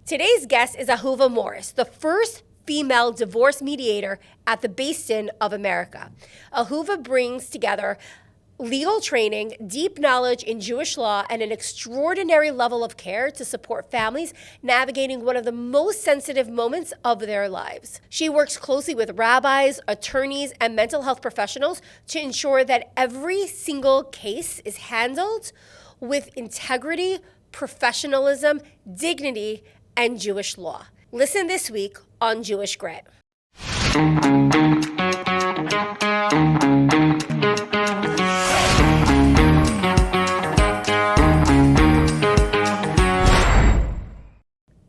Today's guest is Ahuva Morris, the first female divorce mediator at the Beth Din of America. Ahuva brings together legal training, deep knowledge in Jewish law, and an extraordinary level of care to support families navigating one of the most sensitive moments of their lives. She works closely with rabbis, attorneys, and mental health professionals to ensure that every single case is handled with integrity, professionalism, dignity, and Jewish law. Listen this week on Jewish Grit.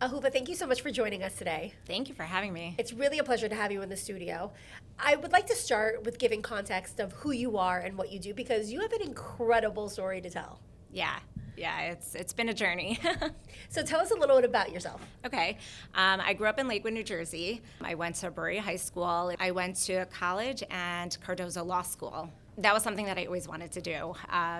Ahuva, thank you so much for joining us today. Thank you for having me. It's really a pleasure to have you in the studio. I would like to start with giving context of who you are and what you do, because you have an incredible story to tell. Yeah, it's been a journey. So tell us a little bit about yourself. Okay. I grew up in Lakewood, New Jersey. I went to Bury High School. I went to college and Cardozo Law School. That was something that I always wanted to do,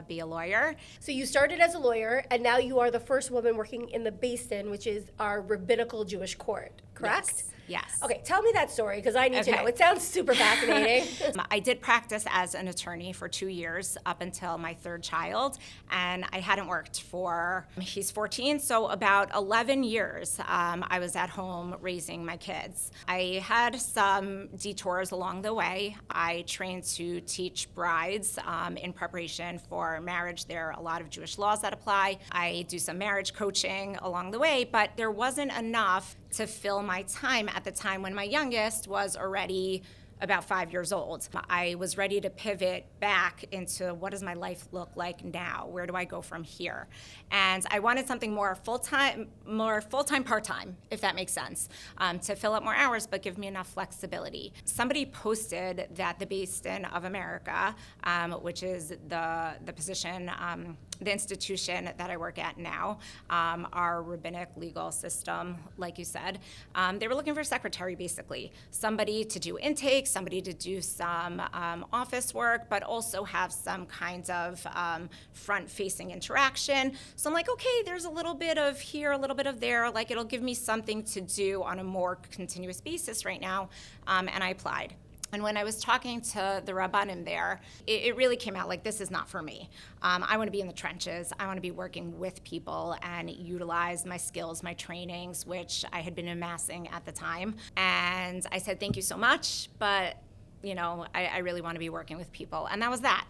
be a lawyer. So you started as a lawyer, and now you are the first woman working in the Beth Din, which is our rabbinical Jewish court, correct? Yes. Okay, tell me that story, because I need to know. It sounds super fascinating. I did practice as an attorney for 2 years up until my third child, and I hadn't worked for, he's 14, so about 11 years I was at home raising my kids. I had some detours along the way. I trained to teach brides in preparation for marriage. There are a lot of Jewish laws that apply. I do some marriage coaching along the way, but there wasn't enough to fill my time at the time when my youngest was already about 5 years old. I was ready to pivot back into what does my life look like now? Where do I go from here? And I wanted something more full-time, part-time, if that makes sense, to fill up more hours but give me enough flexibility. Somebody posted that the Beth Din of America, which is the position, the institution that I work at now, our rabbinic legal system, like you said, they were looking for a secretary, basically. Somebody to do intake, somebody to do some office work, but also have some kind of front-facing interaction. So I'm like, okay, there's a little bit of here, a little bit of there, like it'll give me something to do on a more continuous basis right now, and I applied. And when I was talking to the rabbanim there, it really came out like, this is not for me. I want to be in the trenches. I want to be working with people and utilize my skills, my trainings, which I had been amassing at the time. And I said, thank you so much, but I really want to be working with people. And that was that.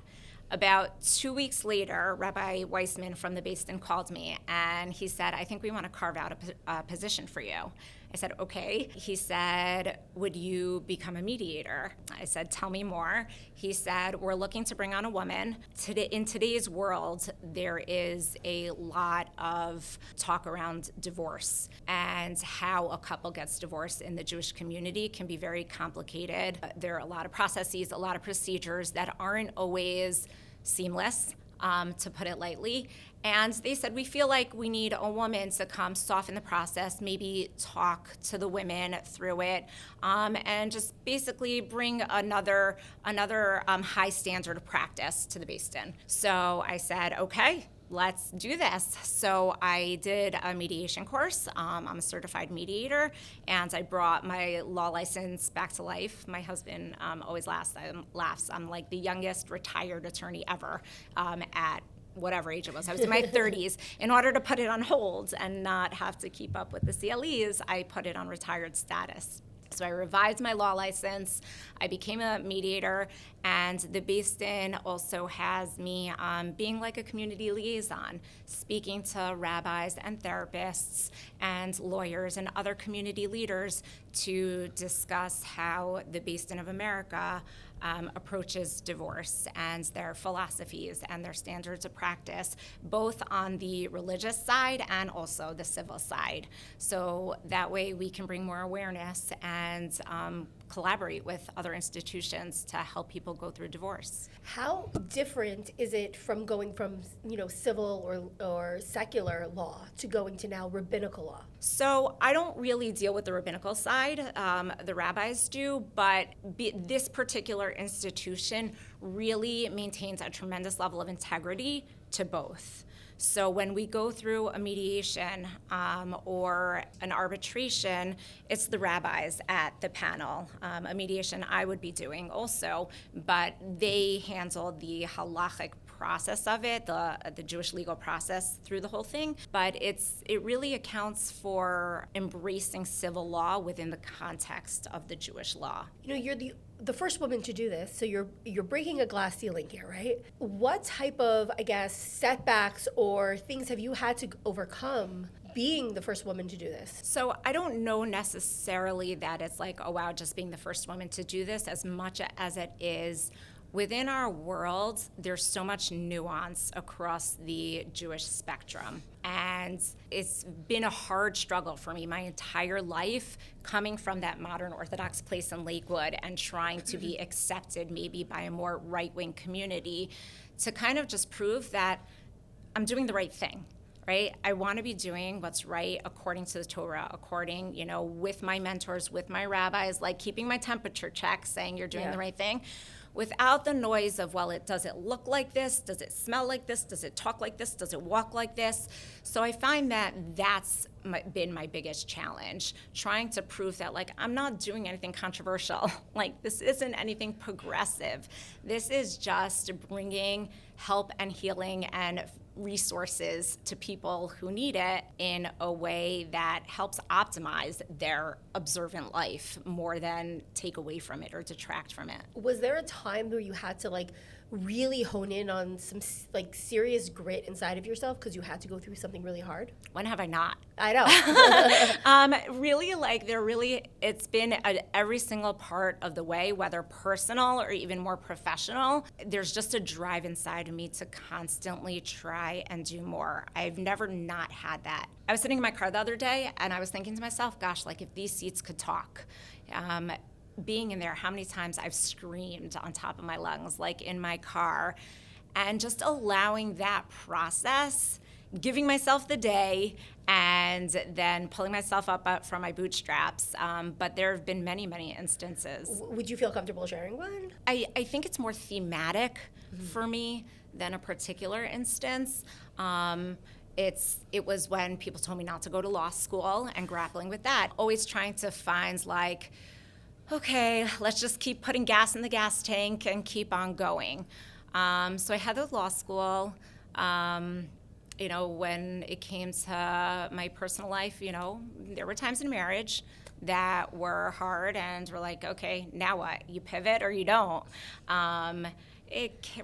About 2 weeks later, Rabbi Weissman from the Beth Din called me, and he said, I think we want to carve out a position for you. I said, okay. He said, would you become a mediator? I said, tell me more. He said, we're looking to bring on a woman. In today's world, there is a lot of talk around divorce, and how a couple gets divorced in the Jewish community can be very complicated. There are a lot of processes, a lot of procedures that aren't always seamless, to put it lightly. And they said, we feel like we need a woman to come soften the process, maybe talk to the women through it, and just basically bring another high standard of practice to the Beth Din. So I said, okay, let's do this. So I did a mediation course. I'm a certified mediator, and I brought my law license back to life. My husband always laughs. I'm like the youngest retired attorney ever at whatever age it was. I was in my 30s. In order to put it on hold and not have to keep up with the CLEs, I put it on retired status. So I revised my law license, I became a mediator, and the Beth Din also has me being like a community liaison, speaking to rabbis and therapists and lawyers and other community leaders to discuss how the Beth Din of America approaches divorce and their philosophies and their standards of practice, both on the religious side and also the civil side. So that way we can bring more awareness and collaborate with other institutions to help people go through divorce. How different is it from going from, civil or secular law to going to now rabbinical law? So I don't really deal with the rabbinical side. The rabbis do, but this particular institution really maintains a tremendous level of integrity to both. So when we go through a mediation or an arbitration, it's the rabbis at the panel. A mediation I would be doing also, but they handle the halachic process of it, the Jewish legal process through the whole thing. But it really accounts for embracing civil law within the context of the Jewish law. You're the first woman to do this, so you're breaking a glass ceiling here, right? What type of, I guess, setbacks or things have you had to overcome being the first woman to do this? So I don't know necessarily that it's like, oh wow, just being the first woman to do this, as much as it is within our world, there's so much nuance across the Jewish spectrum. And it's been a hard struggle for me my entire life, coming from that modern Orthodox place in Lakewood and trying to be accepted maybe by a more right-wing community, to kind of just prove that I'm doing the right thing. Right? I want to be doing what's right according to the Torah, according, with my mentors, with my rabbis, like keeping my temperature check, saying you're doing the right thing, without the noise of, well, does it look like this? Does it smell like this? Does it talk like this? Does it walk like this? So I find that that's been my biggest challenge, trying to prove that, like, I'm not doing anything controversial. Like, this isn't anything progressive. This is just bringing help and healing and resources to people who need it in a way that helps optimize their observant life more than take away from it or detract from it. Was there a time where you had to really hone in on some serious grit inside of yourself because you had to go through something really hard? When have I not? I know. It's been every single part of the way, whether personal or even more professional. There's just a drive inside of me to constantly try and do more. I've never not had that. I was sitting in my car the other day and I was thinking to myself, gosh, if these seats could talk. Being in there, how many times I've screamed on top of my lungs, in my car, and just allowing that process, giving myself the day, and then pulling myself up from my bootstraps. But there have been many, many instances. Would you feel comfortable sharing one? I think it's more thematic for me than a particular instance. It was when people told me not to go to law school and grappling with that. Always trying to find okay, let's just keep putting gas in the gas tank and keep on going. So I had the law school. When it came to my personal life, there were times in marriage that were hard and we're like, okay, now what? You pivot or you don't.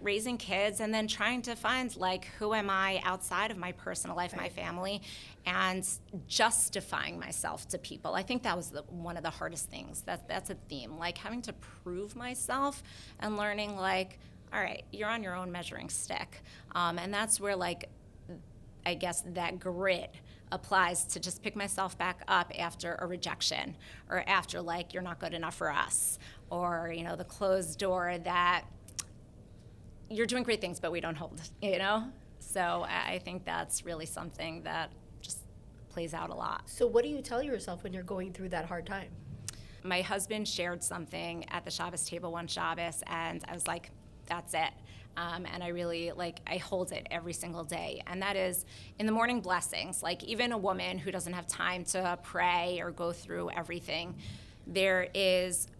Raising kids and then trying to find who am I outside of my personal life, my family, and justifying myself to people. I think that was one of the hardest things. That's a theme, having to prove myself and learning all right, you're on your own measuring stick. And that's where I guess that grit applies to just pick myself back up after a rejection or after you're not good enough for us, or the closed door that you're doing great things, but we don't hold, So I think that's really something that just plays out a lot. So what do you tell yourself when you're going through that hard time? My husband shared something at the Shabbos table one Shabbos, and I was like, that's it. And I really, I hold it every single day. And that is in the morning blessings. Even a woman who doesn't have time to pray or go through everything,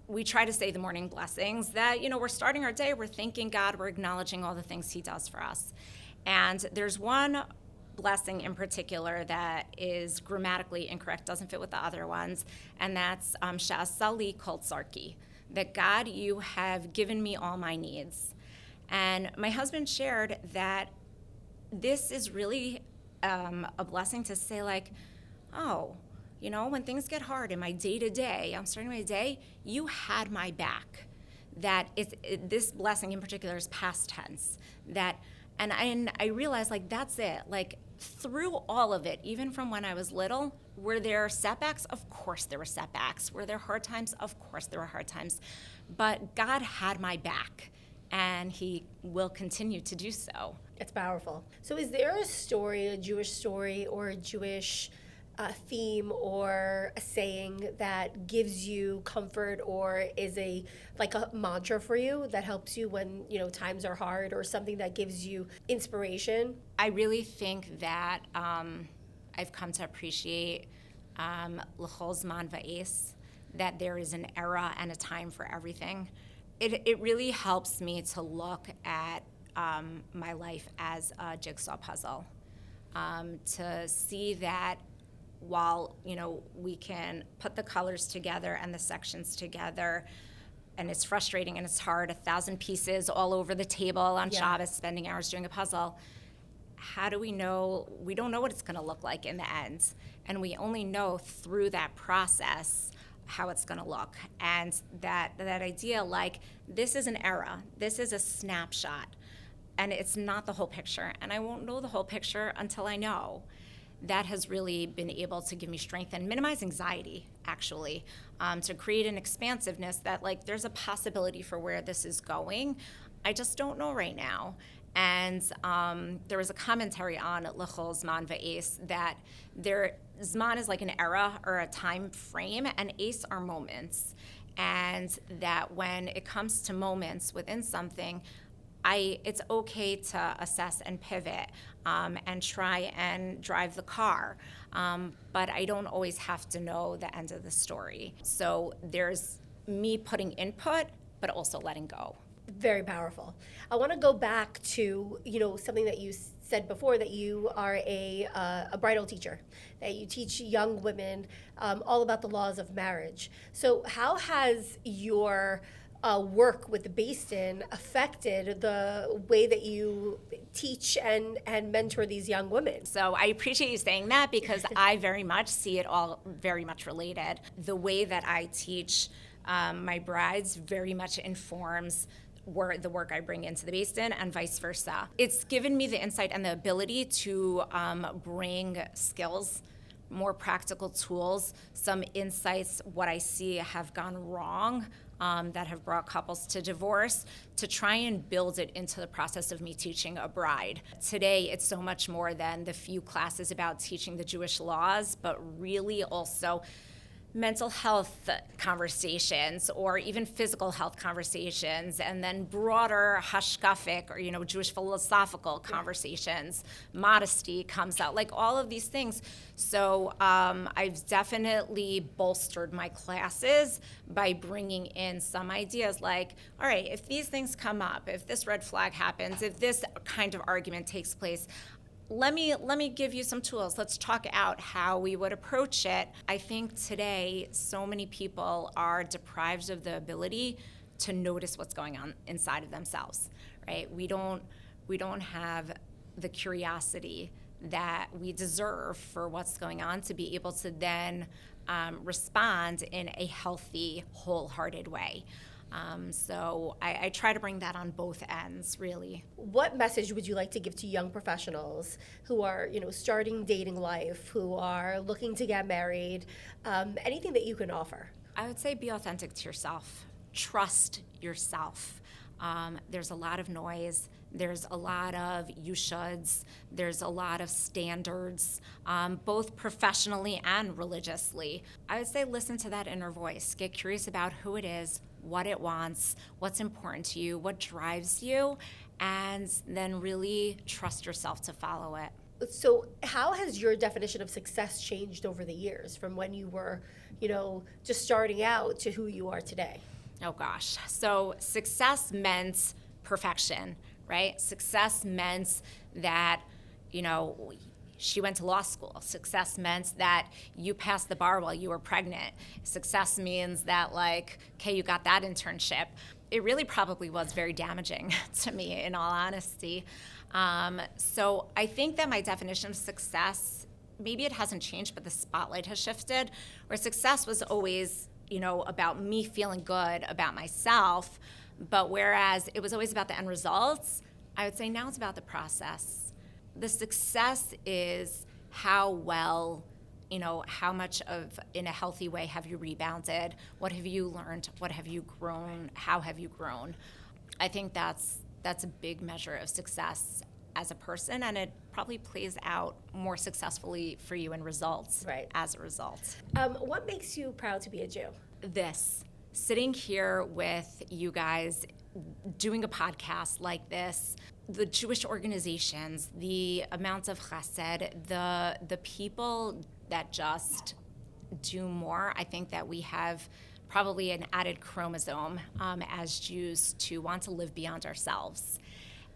we try to say the morning blessings that, we're starting our day, we're thanking God, we're acknowledging all the things he does for us. And there's one blessing in particular that is grammatically incorrect, doesn't fit with the other ones, and that's Sha'asali Kol Tzarki, that God, you have given me all my needs. And my husband shared that this is really a blessing to say when things get hard in my day-to-day, I'm starting my day, you had my back. That this blessing in particular is past tense. And I realized that's it. Through all of it, even from when I was little, were there setbacks? Of course there were setbacks. Were there hard times? Of course there were hard times. But God had my back, and he will continue to do so. It's powerful. So is there a story, a Jewish story or a Jewish a theme or a saying that gives you comfort or is a mantra for you that helps you when, times are hard, or something that gives you inspiration? I really think that I've come to appreciate l'chol zman va'es, that there is an era and a time for everything. It really helps me to look at my life as a jigsaw puzzle, to see that while, we can put the colors together and the sections together, and it's frustrating and it's hard, 1,000 pieces all over the table on Shabbos, spending hours doing a puzzle. How do we know? We don't know what it's going to look like in the end. And we only know through that process how it's going to look. And that idea, like, this is an era, this is a snapshot, and it's not the whole picture. And I won't know the whole picture until I know. That has really been able to give me strength and minimize anxiety, actually, to create an expansiveness that, like, there's a possibility for where this is going. I just don't know right now. And there was a commentary on l'chol zman va'es that zman is like an era or a time frame, and ace are moments. And that when it comes to moments within something, it's okay to assess and pivot and try and drive the car. But I don't always have to know the end of the story. So there's me putting input, but also letting go. Very powerful. I want to go back to, something that you said before, that you are a bridal teacher, that you teach young women all about the laws of marriage. So how has your work with the Beth Din affected the way that you teach and mentor these young women? So I appreciate you saying that, because I very much see it all very much related. The way that I teach my brides very much informs the work I bring into the Beth Din, and vice versa. It's given me the insight and the ability to bring skills, more practical tools, some insights, what I see have gone wrong, that have brought couples to divorce, to try and build it into the process of me teaching a bride. Today, it's so much more than the few classes about teaching the Jewish laws, but really also mental health conversations, or even physical health conversations, and then broader hashkafic, or Jewish philosophical conversations. Modesty comes out, like all of these things. So I've definitely bolstered my classes by bringing in some ideas like, all right, if these things come up, if this red flag happens, if this kind of argument takes place, let me give you some tools. Let's talk out how we would approach it. I think today so many people are deprived of the ability to notice what's going on inside of themselves, right? We don't have the curiosity that we deserve for what's going on to be able to then respond in a healthy, wholehearted way. So I try to bring that on both ends, really. What message would you like to give to young professionals who are, starting dating life, who are looking to get married? Anything that you can offer? I would say be authentic to yourself. Trust yourself. There's a lot of noise. There's a lot of you shoulds. There's a lot of standards, both professionally and religiously. I would say listen to that inner voice. Get curious about who it is, what it wants, what's important to you, what drives you, and then really trust yourself to follow it. So how has your definition of success changed over the years, from when you were, just starting out to who you are today? Oh gosh. So success meant perfection, right? Success meant that, she went to law school. Success meant that you passed the bar while you were pregnant. Success means that, okay, you got that internship. It really probably was very damaging to me, in all honesty. So I think that my definition of success, maybe it hasn't changed, but the spotlight has shifted, where success was always, about me feeling good about myself, but whereas it was always about the end results, I would say now it's about the process. The success is how well, how much of, in a healthy way, have you rebounded? What have you learned? What have you grown? How have you grown? I think that's a big measure of success. as a person, and it probably plays out more successfully for you in results as a result. What makes you proud to be a Jew? This, sitting here with you guys, doing a podcast like this, the Jewish organizations, the amounts of chesed, the people that just do more. I think that we have probably an added chromosome as Jews to want to live beyond ourselves.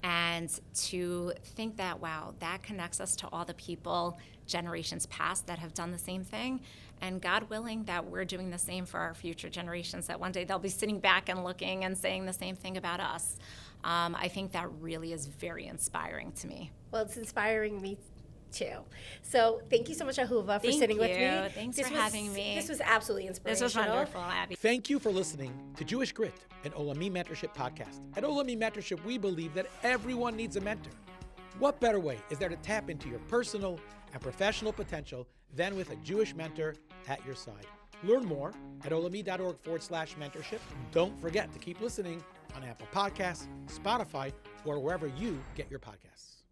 And to think that, wow, that connects us to all the people, generations past, that have done the same thing. And God willing, that we're doing the same for our future generations, that one day they'll be sitting back and looking and saying the same thing about us. I think that really is very inspiring to me. Well, it's inspiring me too. So thank you so much, Ahuva, for sitting with me. Thanks for having me. This was absolutely inspirational. This was wonderful, Abby. Thank you for listening to Jewish Grit, an Olami Mentorship podcast. At Olami Mentorship, we believe that everyone needs a mentor. What better way is there to tap into your personal and professional potential than with a Jewish mentor at your side? Learn more at olami.org/mentorship. Don't forget to keep listening on Apple Podcasts, Spotify, or wherever you get your podcasts.